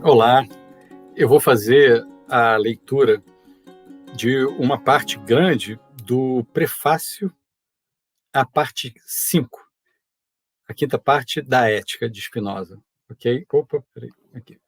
Olá, eu vou fazer a leitura de uma parte grande do prefácio à parte 5, a quinta parte da Ética de Spinoza, ok? Opa, peraí, aqui.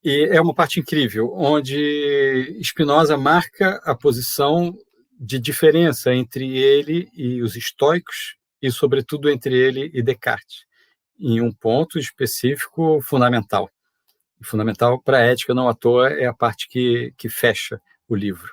E é uma parte incrível, onde Spinoza marca a posição de diferença entre ele e os estoicos e, sobretudo, entre ele e Descartes, em um ponto específico fundamental. Fundamental para a ética, não à toa, é a parte que fecha o livro.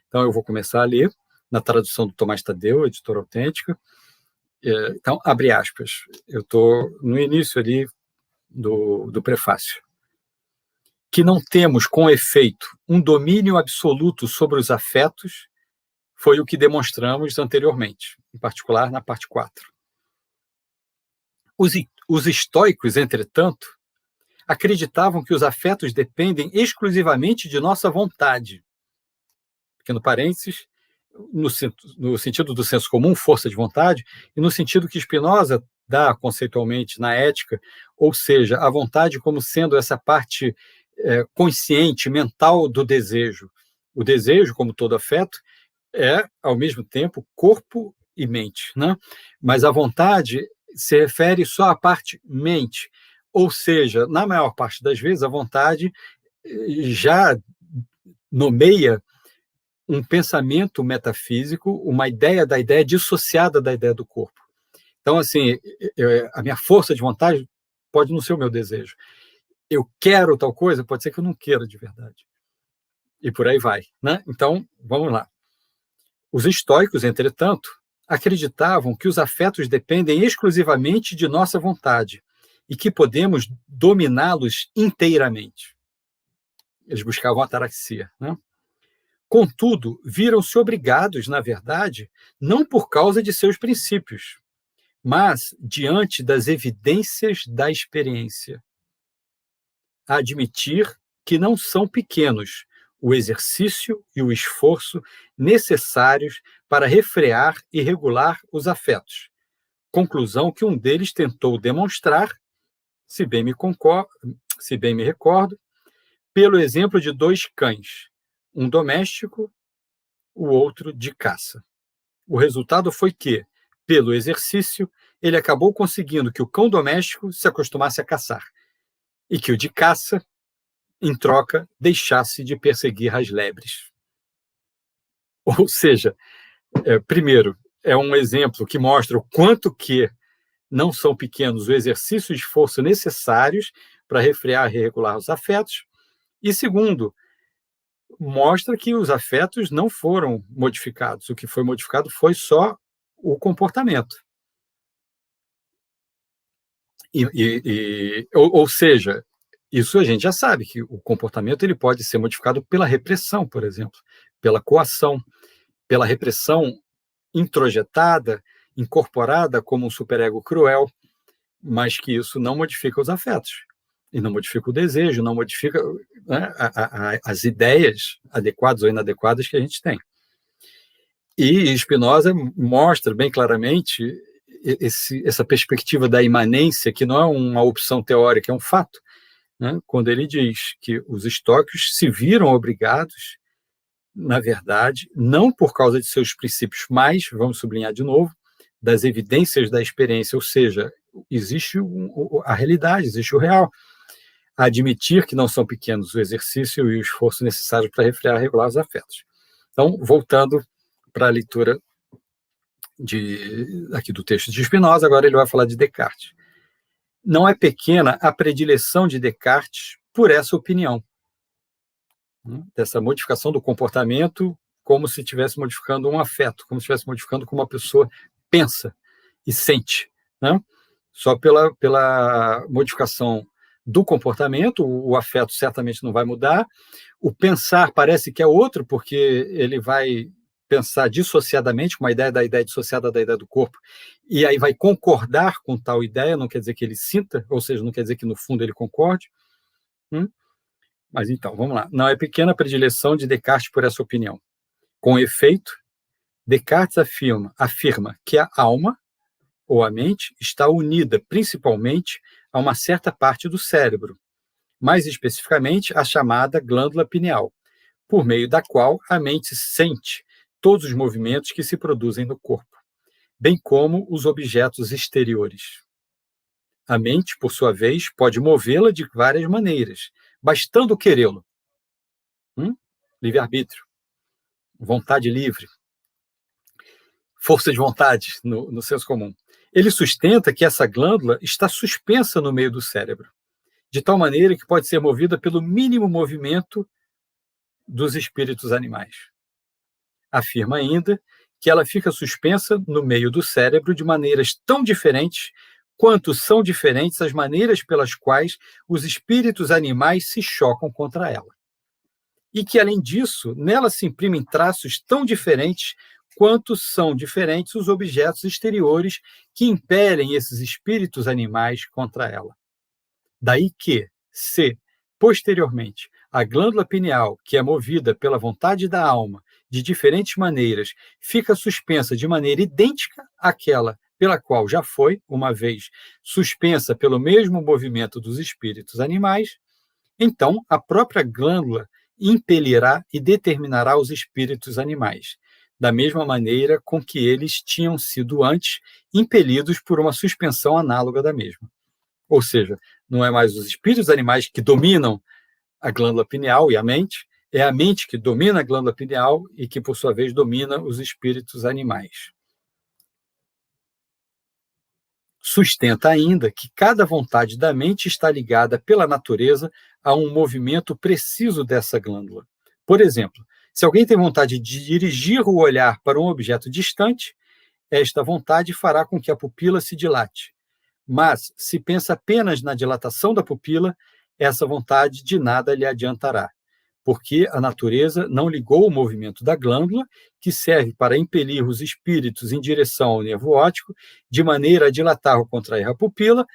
Então, eu vou começar a ler, na tradução do Tomás Tadeu, editora autêntica. Então, abre aspas. Eu estou no início ali do prefácio. Que não temos, com efeito, um domínio absoluto sobre os afetos, foi o que demonstramos anteriormente, em particular na parte 4. Os estoicos, entretanto, acreditavam que os afetos dependem exclusivamente de nossa vontade. Pequeno parênteses, no sentido do senso comum, força de vontade, e no sentido que Spinoza dá conceitualmente na ética, ou seja, a vontade como sendo essa parte consciente, mental do desejo. O desejo, como todo afeto, é, ao mesmo tempo, corpo e mente, né? Mas a vontade se refere só à parte mente, ou seja, na maior parte das vezes, a vontade já nomeia um pensamento metafísico, uma ideia da ideia dissociada da ideia do corpo. Então, assim, a minha força de vontade pode não ser o meu desejo. Eu quero tal coisa, pode ser que eu não queira de verdade. E por aí vai, né? Então, vamos lá. Os estoicos, entretanto, acreditavam que os afetos dependem exclusivamente de nossa vontade e que podemos dominá-los inteiramente. Eles buscavam a ataraxia, né? Contudo, viram-se obrigados, na verdade, não por causa de seus princípios, mas diante das evidências da experiência, a admitir que não são pequenos o exercício e o esforço necessários para refrear e regular os afetos. Conclusão que um deles tentou demonstrar, se bem me recordo, pelo exemplo de 2 cães, um doméstico, o outro de caça. O resultado foi que, pelo exercício, ele acabou conseguindo que o cão doméstico se acostumasse a caçar e que o de caça, em troca, deixasse de perseguir as lebres. Ou seja, primeiro, é um exemplo que mostra o quanto que não são pequenos o exercício e esforço necessários para refrear e regular os afetos. E segundo, mostra que os afetos não foram modificados. O que foi modificado foi só o comportamento. Ou seja, isso a gente já sabe, que o comportamento ele pode ser modificado pela repressão, por exemplo, pela coação, pela repressão introjetada, incorporada como um superego cruel, mas que isso não modifica os afetos, e não modifica o desejo, não modifica, né, as ideias adequadas ou inadequadas que a gente tem. E Spinoza mostra bem claramente essa perspectiva da imanência, que não é uma opção teórica, é um fato, né? Quando ele diz que os estoicos se viram obrigados, na verdade, não por causa de seus princípios, mas, vamos sublinhar de novo, das evidências da experiência, ou seja, existe a realidade, existe o real. Admitir que não são pequenos o exercício e o esforço necessário para refrear e regular os afetos. Então, voltando para a leitura aqui do texto de Spinoza, agora ele vai falar de Descartes. Não é pequena a predileção de Descartes por essa opinião, dessa modificação do comportamento como se estivesse modificando um afeto, como se estivesse modificando como a pessoa pensa e sente, né? Só pela modificação do comportamento, o afeto certamente não vai mudar, o pensar parece que é outro, porque ele vai pensar dissociadamente, com a ideia da ideia dissociada da ideia do corpo, e aí vai concordar com tal ideia, não quer dizer que ele sinta, ou seja, não quer dizer que no fundo ele concorde. Mas então, vamos lá. Não é pequena a predileção de Descartes por essa opinião. Com efeito, Descartes afirma que a alma, ou a mente, está unida principalmente a uma certa parte do cérebro, mais especificamente a chamada glândula pineal, por meio da qual a mente sente todos os movimentos que se produzem no corpo, bem como os objetos exteriores. A mente, por sua vez, pode movê-la de várias maneiras, bastando querê-lo. Livre-arbítrio, vontade livre, força de vontade, no senso comum. Ele sustenta que essa glândula está suspensa no meio do cérebro, de tal maneira que pode ser movida pelo mínimo movimento dos espíritos animais. Afirma ainda que ela fica suspensa no meio do cérebro de maneiras tão diferentes quanto são diferentes as maneiras pelas quais os espíritos animais se chocam contra ela. E que, além disso, nela se imprimem traços tão diferentes quanto são diferentes os objetos exteriores que impelem esses espíritos animais contra ela. Daí que, se, posteriormente, a glândula pineal, que é movida pela vontade da alma de diferentes maneiras, fica suspensa de maneira idêntica àquela pela qual já foi, uma vez suspensa pelo mesmo movimento dos espíritos animais, então a própria glândula impelirá e determinará os espíritos animais, da mesma maneira com que eles tinham sido antes impelidos por uma suspensão análoga da mesma. Ou seja, não é mais os espíritos animais que dominam a glândula pineal e a mente, é a mente que domina a glândula pineal e que, por sua vez, domina os espíritos animais. Sustenta ainda que cada vontade da mente está ligada pela natureza a um movimento preciso dessa glândula. Por exemplo, se alguém tem vontade de dirigir o olhar para um objeto distante, esta vontade fará com que a pupila se dilate. Mas, se pensa apenas na dilatação da pupila, essa vontade de nada lhe adiantará, porque a natureza não ligou o movimento da glândula, que serve para impelir os espíritos em direção ao nervo óptico, de maneira a dilatar ou contrair a pupila,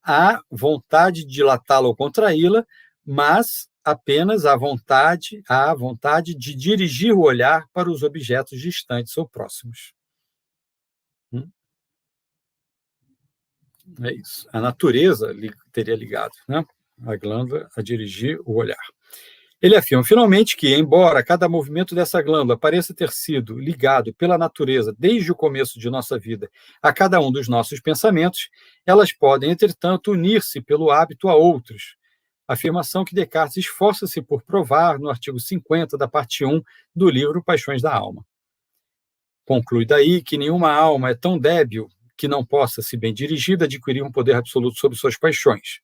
à vontade de dilatá-la ou contraí-la, mas apenas à vontade de dirigir o olhar para os objetos distantes ou próximos. É isso. A natureza teria ligado, né, a glândula a dirigir o olhar. Ele afirma, finalmente, que, embora cada movimento dessa glândula pareça ter sido ligado pela natureza desde o começo de nossa vida a cada um dos nossos pensamentos, elas podem, entretanto, unir-se pelo hábito a outros. Afirmação que Descartes esforça-se por provar no artigo 50 da parte 1 do livro Paixões da Alma. Conclui daí que nenhuma alma é tão débil que não possa, se bem dirigida, adquirir um poder absoluto sobre suas paixões.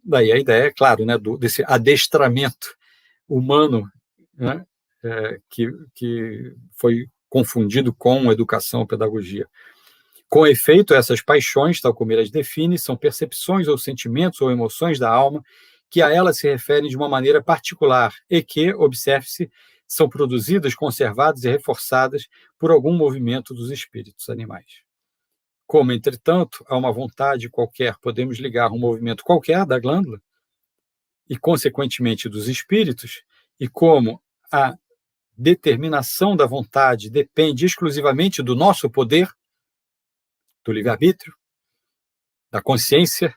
Daí a ideia, é claro, né, desse adestramento humano, né, que foi confundido com educação ou pedagogia. Com efeito, essas paixões, tal como ele as define, são percepções ou sentimentos ou emoções da alma que a ela se referem de uma maneira particular e que, observe-se, são produzidas, conservadas e reforçadas por algum movimento dos espíritos animais. Como, entretanto, a uma vontade qualquer podemos ligar um movimento qualquer da glândula, e, consequentemente, dos espíritos, e como a determinação da vontade depende exclusivamente do nosso poder, do livre-arbítrio, da consciência,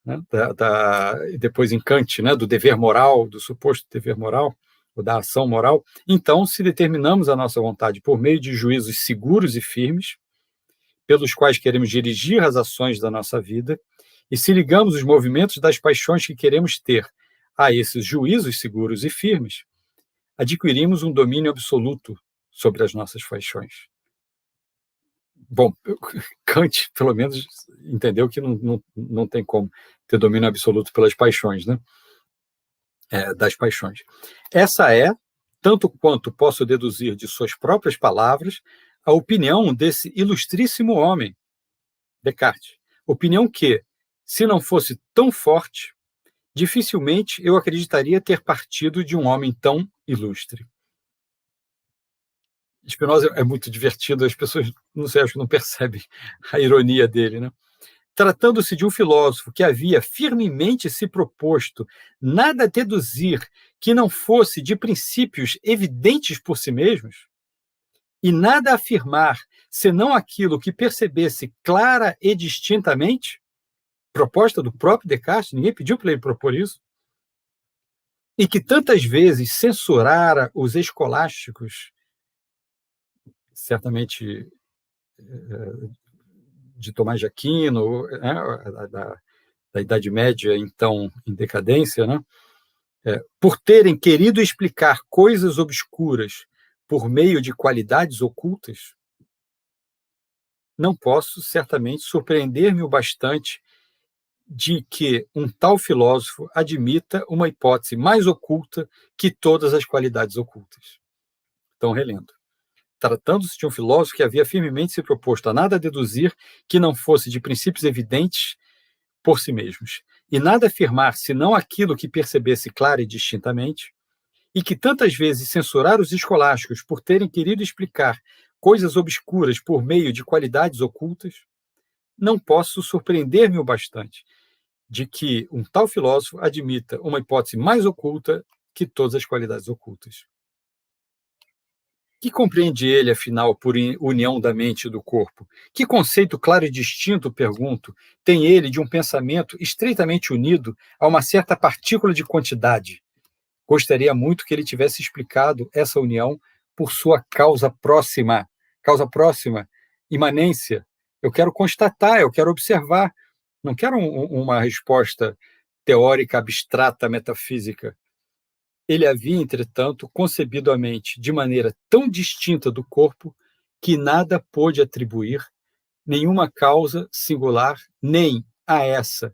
né, depois em Kant, né, do dever moral, do suposto dever moral, ou da ação moral, então, se determinamos a nossa vontade por meio de juízos seguros e firmes, pelos quais queremos dirigir as ações da nossa vida, e se ligamos os movimentos das paixões que queremos ter a esses juízos seguros e firmes, adquirimos um domínio absoluto sobre as nossas paixões. Bom, Kant, pelo menos, entendeu que não tem como ter domínio absoluto pelas paixões, né? Das paixões. Essa é, tanto quanto posso deduzir de suas próprias palavras, a opinião desse ilustríssimo homem, Descartes. Opinião que, se não fosse tão forte, dificilmente eu acreditaria ter partido de um homem tão ilustre. Spinoza é muito divertido, as pessoas, não sei, acho que não percebem a ironia dele, né? Tratando-se de um filósofo que havia firmemente se proposto nada a deduzir que não fosse de princípios evidentes por si mesmos, e nada a afirmar senão aquilo que percebesse clara e distintamente, proposta do próprio Descartes, ninguém pediu para ele propor isso, e que tantas vezes censurara os escolásticos, certamente de Tomás de Aquino, né, da Idade Média, então em decadência, né, por terem querido explicar coisas obscuras por meio de qualidades ocultas, não posso certamente surpreender-me o bastante de que um tal filósofo admita uma hipótese mais oculta que todas as qualidades ocultas. Então, relendo. Tratando-se de um filósofo que havia firmemente se proposto a nada deduzir que não fosse de princípios evidentes por si mesmos, e nada afirmar senão aquilo que percebesse clara e distintamente, e que tantas vezes censurar os escolásticos por terem querido explicar coisas obscuras por meio de qualidades ocultas, não posso surpreender-me o bastante de que um tal filósofo admita uma hipótese mais oculta que todas as qualidades ocultas. Que compreende ele, afinal, por união da mente e do corpo? Que conceito claro e distinto, pergunto, tem ele de um pensamento estreitamente unido a uma certa partícula de quantidade? Gostaria muito que ele tivesse explicado essa união por sua causa próxima, imanência. Eu quero constatar, eu quero observar. Não quero uma resposta teórica, abstrata, metafísica. Ele havia, entretanto, concebido a mente de maneira tão distinta do corpo que nada pôde atribuir nenhuma causa singular, nem a essa,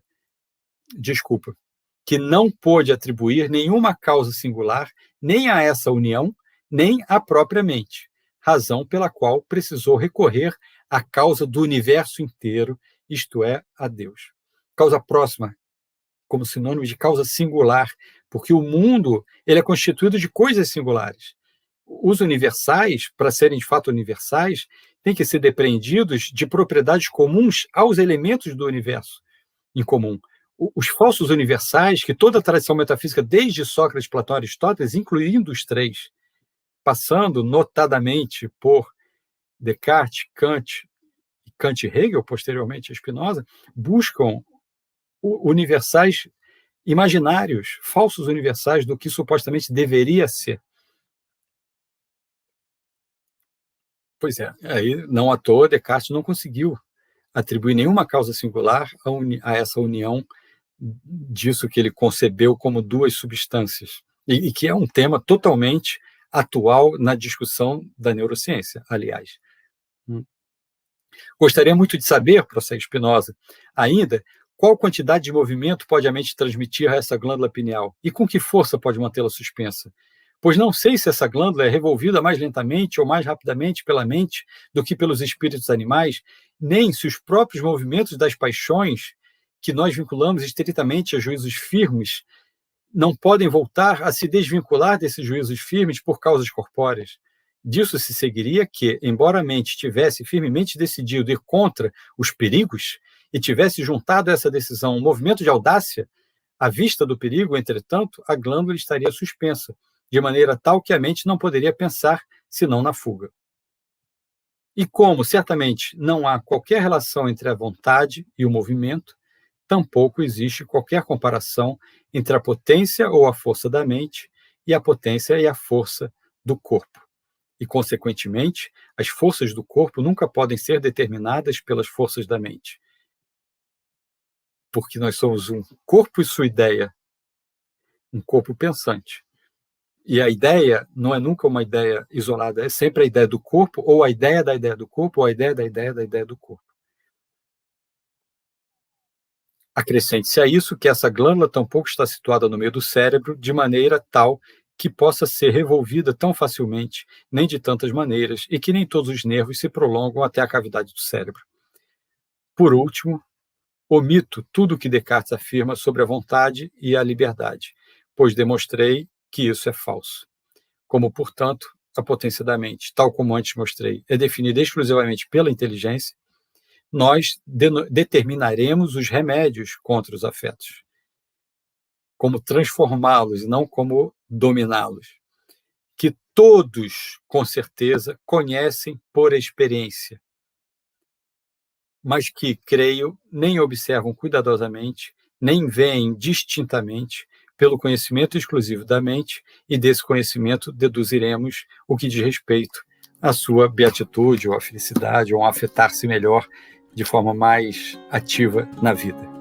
desculpa, que não pôde atribuir nenhuma causa singular, nem a essa união, nem à própria mente, razão pela qual precisou recorrer à causa do universo inteiro, isto é, a Deus. Causa próxima, como sinônimo de causa singular, porque o mundo ele é constituído de coisas singulares. Os universais, para serem de fato universais, têm que ser depreendidos de propriedades comuns aos elementos do universo em comum. Os falsos universais, que toda a tradição metafísica, desde Sócrates, Platão e Aristóteles, incluindo os três, passando notadamente por Descartes, Kant e Hegel, posteriormente a Spinoza, buscam universais imaginários, falsos universais do que supostamente deveria ser. Pois é, aí não à toa Descartes não conseguiu atribuir nenhuma causa singular a essa união disso que ele concebeu como duas substâncias, e que é um tema totalmente atual na discussão da neurociência, aliás. Gostaria muito de saber, prossegue Spinoza, ainda, qual quantidade de movimento pode a mente transmitir a essa glândula pineal e com que força pode mantê-la suspensa? Pois não sei se essa glândula é revolvida mais lentamente ou mais rapidamente pela mente do que pelos espíritos animais, nem se os próprios movimentos das paixões, que nós vinculamos estritamente a juízos firmes, não podem voltar a se desvincular desses juízos firmes por causas corpóreas. Disso se seguiria que, embora a mente tivesse firmemente decidido ir contra os perigos e tivesse juntado a essa decisão um movimento de audácia, à vista do perigo, entretanto, a glândula estaria suspensa, de maneira tal que a mente não poderia pensar senão na fuga. E como, certamente, não há qualquer relação entre a vontade e o movimento, tampouco existe qualquer comparação entre a potência ou a força da mente e a potência e a força do corpo. E, consequentemente, as forças do corpo nunca podem ser determinadas pelas forças da mente. Porque nós somos um corpo e sua ideia, um corpo pensante. E a ideia não é nunca uma ideia isolada, é sempre a ideia do corpo, ou a ideia da ideia do corpo, ou a ideia da ideia do corpo. Acrescente-se a isso que essa glândula tampouco está situada no meio do cérebro, de maneira tal que possa ser revolvida tão facilmente, nem de tantas maneiras, e que nem todos os nervos se prolongam até a cavidade do cérebro. Por último, omito tudo o que Descartes afirma sobre a vontade e a liberdade, pois demonstrei que isso é falso. Como, portanto, a potência da mente, tal como antes mostrei, é definida exclusivamente pela inteligência, nós determinaremos os remédios contra os afetos, como transformá-los e não como dominá-los, que todos, com certeza, conhecem por experiência, mas que, creio, nem observam cuidadosamente, nem veem distintamente, pelo conhecimento exclusivo da mente, e desse conhecimento deduziremos o que diz respeito à sua beatitude, ou à felicidade, ou a afetar-se melhor de forma mais ativa na vida.